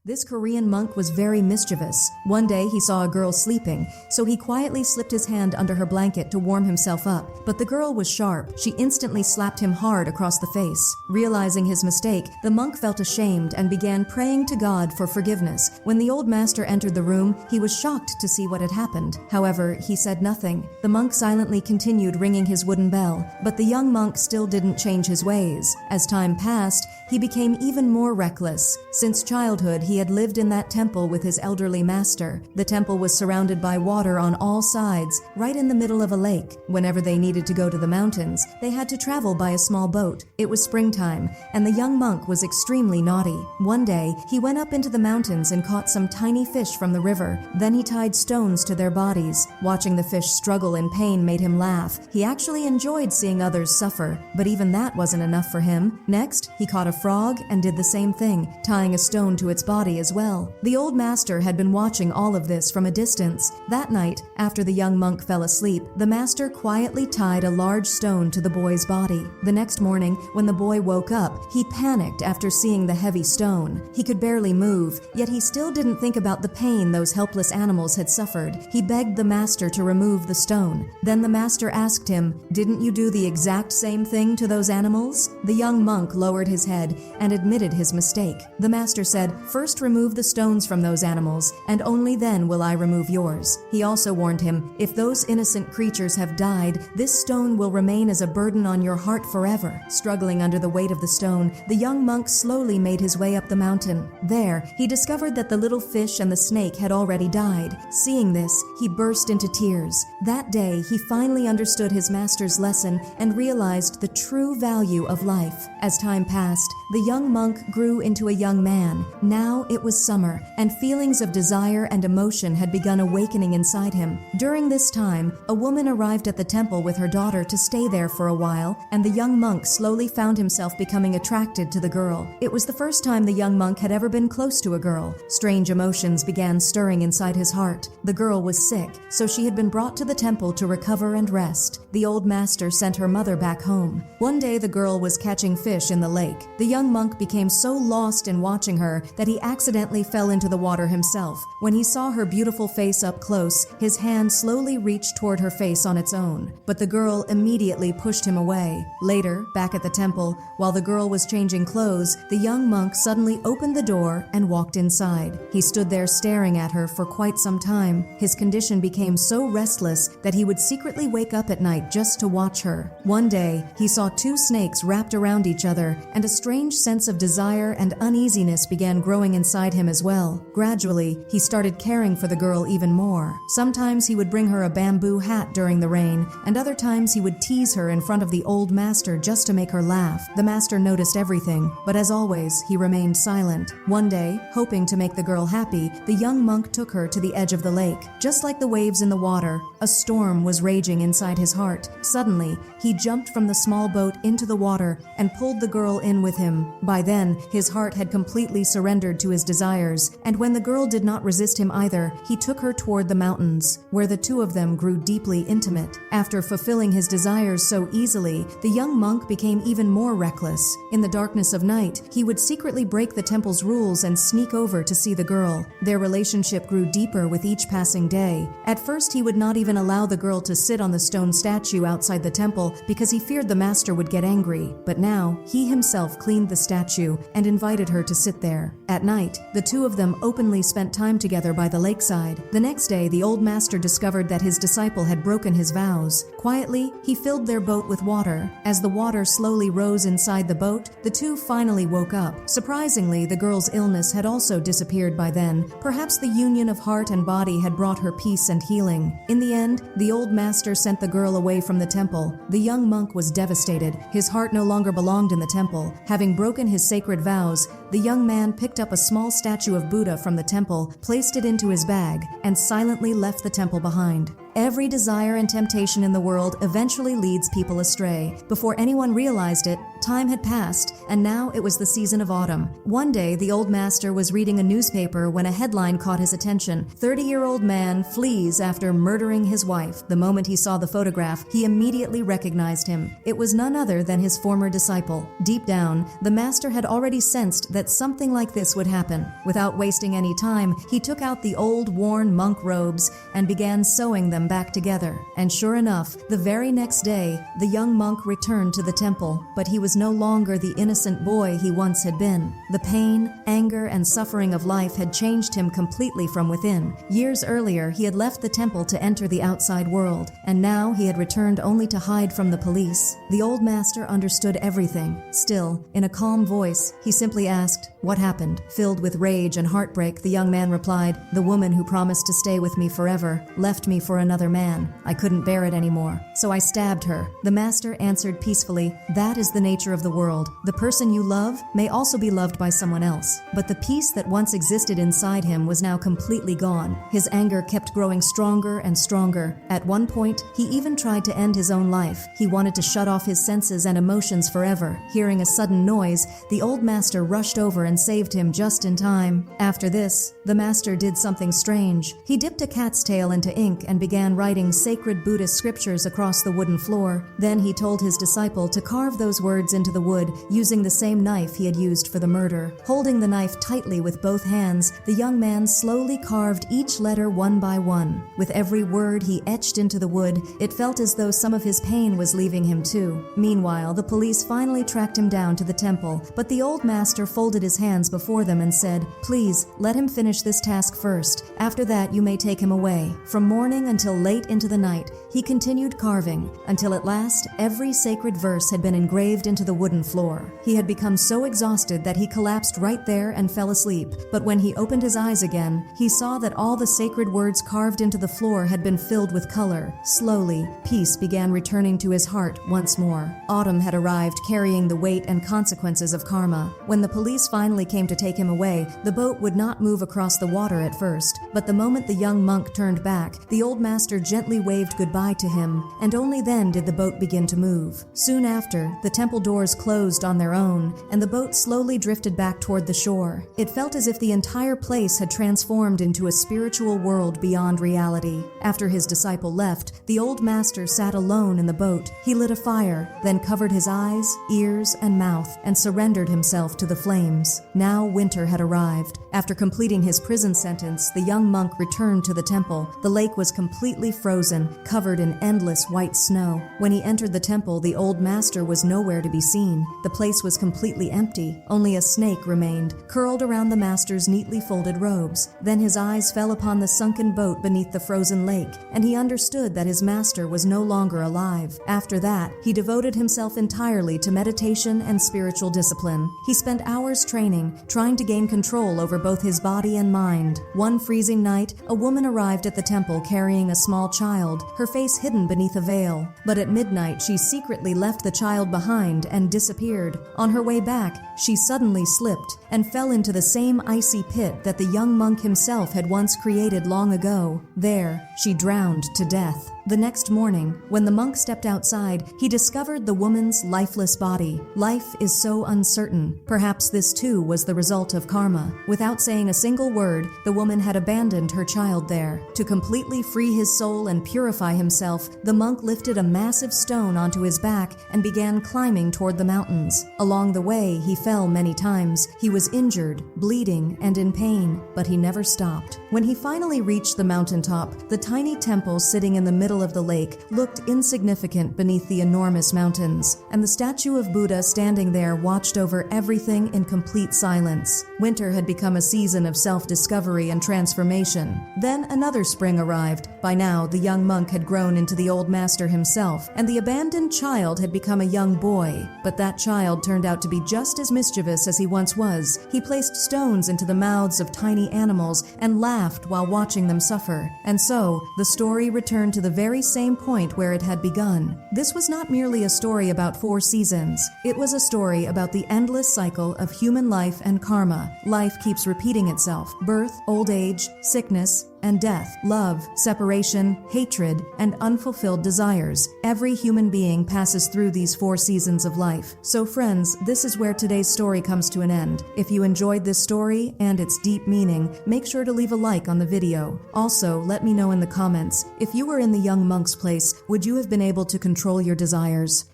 This Korean monk was very mischievous. One day he saw a girl sleeping, so he quietly slipped his hand under her blanket to warm himself up. But the girl was sharp. She instantly slapped him hard across the face. Realizing his mistake, the monk felt ashamed and began praying to God for forgiveness. When the old master entered the room, he was shocked to see what had happened. However, he said nothing. The monk silently continued ringing his wooden bell, but the young monk still didn't change his ways. As time passed, he became even more reckless. Since childhood, he had lived in that temple with his elderly master. The temple was surrounded by water on all sides, right in the middle of a lake. Whenever they needed to go to the mountains, they had to travel by a small boat. It was springtime, and the young monk was extremely naughty. One day, he went up into the mountains and caught some tiny fish from the river. Then he tied stones to their bodies. Watching the fish struggle in pain made him laugh. He actually enjoyed seeing others suffer, but even that wasn't enough for him. Next, he caught a frog and did the same thing, tying a stone to its body as well. The old master had been watching all of this from a distance. That night, after the young monk fell asleep, the master quietly tied a large stone to the boy's body. The next morning, when the boy woke up, he panicked after seeing the heavy stone. He could barely move, yet he still didn't think about the pain those helpless animals had suffered. He begged the master to remove the stone. Then the master asked him, "Didn't you do the exact same thing to those animals?" The young monk lowered his head and admitted his mistake. The master said, "First remove the stones from those animals, and only then will I remove yours." He also warned him, "If those innocent creatures have died, this stone will remain as a burden on your heart forever." Struggling under the weight of the stone, the young monk slowly made his way up the mountain. There, he discovered that the little fish and the snake had already died. Seeing this, he burst into tears. That day, he finally understood his master's lesson and realized the true value of life. As time passed, the young monk grew into a young man. Now it was summer, and feelings of desire and emotion had begun awakening inside him. During this time, a woman arrived at the temple with her daughter to stay there for a while, and the young monk slowly found himself becoming attracted to the girl. It was the first time the young monk had ever been close to a girl. Strange emotions began stirring inside his heart. The girl was sick, so she had been brought to the temple to recover and rest. The old master sent her mother back home. One day the girl was catching fish in the lake. The young monk became so lost in watching her that he accidentally fell into the water himself. When he saw her beautiful face up close, his hand slowly reached toward her face on its own. But the girl immediately pushed him away. Later, back at the temple, while the girl was changing clothes, the young monk suddenly opened the door and walked inside. He stood there staring at her for quite some time. His condition became so restless that he would secretly wake up at night just to watch her. One day, he saw two snakes wrapped around each other, and a strange sense of desire and uneasiness began growing inside him as well. Gradually, he started caring for the girl even more. Sometimes he would bring her a bamboo hat during the rain, and other times he would tease her in front of the old master just to make her laugh. The master noticed everything, but as always, he remained silent. One day, hoping to make the girl happy, the young monk took her to the edge of the lake. Just like the waves in the water, a storm was raging inside his heart. Suddenly, he jumped from the small boat into the water and pulled the girl in with him. By then, his heart had completely surrendered to his desires, and when the girl did not resist him either, he took her toward the mountains, where the two of them grew deeply intimate. After fulfilling his desires so easily, the young monk became even more reckless. In the darkness of night, he would secretly break the temple's rules and sneak over to see the girl. Their relationship grew deeper with each passing day. At first, he would not even allow the girl to sit on the stone statue outside the temple because he feared the master would get angry. But now, he himself cleaned the statue and invited her to sit there. At night, the two of them openly spent time together by the lakeside. The next day, the old master discovered that his disciple had broken his vows. Quietly, he filled their boat with water. As the water slowly rose inside the boat, the two finally woke up. Surprisingly, the girl's illness had also disappeared by then. Perhaps the union of heart and body had brought her peace and healing. In the end, the old master sent the girl away from the temple. The young monk was devastated. His heart no longer belonged in the temple. Having broken his sacred vows, the young man picked up a small statue of Buddha from the temple, placed it into his bag, and silently left the temple behind. Every desire and temptation in the world eventually leads people astray. Before anyone realized it, time had passed, and now it was the season of autumn. One day, the old master was reading a newspaper when a headline caught his attention. 30-year-old man flees after murdering his wife. The moment he saw the photograph, he immediately recognized him. It was none other than his former disciple. Deep down, the master had already sensed that that something like this would happen. Without wasting any time, he took out the old worn monk robes and began sewing them back together. And sure enough, the very next day, the young monk returned to the temple, but he was no longer the innocent boy he once had been. The pain, anger, and suffering of life had changed him completely from within. Years earlier, he had left the temple to enter the outside world, and now he had returned only to hide from the police. The old master understood everything. Still, in a calm voice, he simply asked, "What happened?" Filled with rage and heartbreak, the young man replied, "The woman who promised to stay with me forever left me for another man. I couldn't bear it anymore, so I stabbed her." The master answered peacefully, "That is the nature of the world. The person you love may also be loved by someone else." But the peace that once existed inside him was now completely gone. His anger kept growing stronger and stronger. At one point, he even tried to end his own life. He wanted to shut off his senses and emotions forever. Hearing a sudden noise, the old master rushed over and saved him just in time. After this, the master did something strange. He dipped a cat's tail into ink and began writing sacred Buddhist scriptures across the wooden floor. Then he told his disciple to carve those words into the wood using the same knife he had used for the murder. Holding the knife tightly with both hands, the young man slowly carved each letter one by one. With every word he etched into the wood, it felt as though some of his pain was leaving him too. Meanwhile, the police finally tracked him down to the temple, but the old master folded his hands before them and said, "Please, let him finish this task first. After that, you may take him away." From morning until late into the night, he continued carving, until at last every sacred verse had been engraved into the wooden floor. He had become so exhausted that he collapsed right there and fell asleep. But when he opened his eyes again, he saw that all the sacred words carved into the floor had been filled with color. Slowly, peace began returning to his heart once more. Autumn had arrived, carrying the weight and consequences of karma. When the police finally came to take him away, the boat would not move across the water at first. But the moment the young monk turned back, the old master gently waved goodbye to him, and only then did the boat begin to move. Soon after, the temple doors closed on their own, and the boat slowly drifted back toward the shore. It felt as if the entire place had transformed into a spiritual world beyond reality. After his disciple left, the old master sat alone in the boat. He lit a fire, then covered his eyes, ears, and mouth, and surrendered himself to the flames. Now winter had arrived. After completing his prison sentence, the young monk returned to the temple. The lake was completely frozen, covered in endless white snow. When he entered the temple, the old master was nowhere to be seen. The place was completely empty. Only a snake remained, curled around the master's neatly folded robes. Then his eyes fell upon the sunken boat beneath the frozen lake, and he understood that his master was no longer alive. After that, he devoted himself entirely to meditation and spiritual discipline. He spent hours training, trying to gain control over both his body and mind. One freezing night, a woman arrived at the temple carrying a small child, her face hidden beneath a veil. But at midnight, she secretly left the child behind and disappeared. On her way back, she suddenly slipped and fell into the same icy pit that the young monk himself had once created long ago. There, she drowned to death. The next morning, when the monk stepped outside, he discovered the woman's lifeless body. Life is so uncertain. Perhaps this too was the result of karma. Without saying a single word, the woman had abandoned her child there. To completely free his soul and purify himself, the monk lifted a massive stone onto his back and began climbing toward the mountains. Along the way, he fell many times. He was injured, bleeding, and in pain, but he never stopped. When he finally reached the mountaintop, the tiny temple sitting in the middle of the lake looked insignificant beneath the enormous mountains, and the statue of Buddha standing there watched over everything in complete silence. Winter had become a season of self-discovery and transformation. Then another spring arrived. By now, the young monk had grown into the old master himself, and the abandoned child had become a young boy. But that child turned out to be just as mischievous as he once was. He placed stones into the mouths of tiny animals and laughed while watching them suffer. And so, the story returned to the very same point where it had begun. This was not merely a story about 4 seasons. It was a story about the endless cycle of human life and karma. Life keeps repeating itself. Birth, old age, sickness, and death, love, separation, hatred, and unfulfilled desires. Every human being passes through these 4 seasons of life. So friends, this is where today's story comes to an end. If you enjoyed this story and its deep meaning, make sure to leave a like on the video. Also, let me know in the comments, if you were in the young monk's place, would you have been able to control your desires?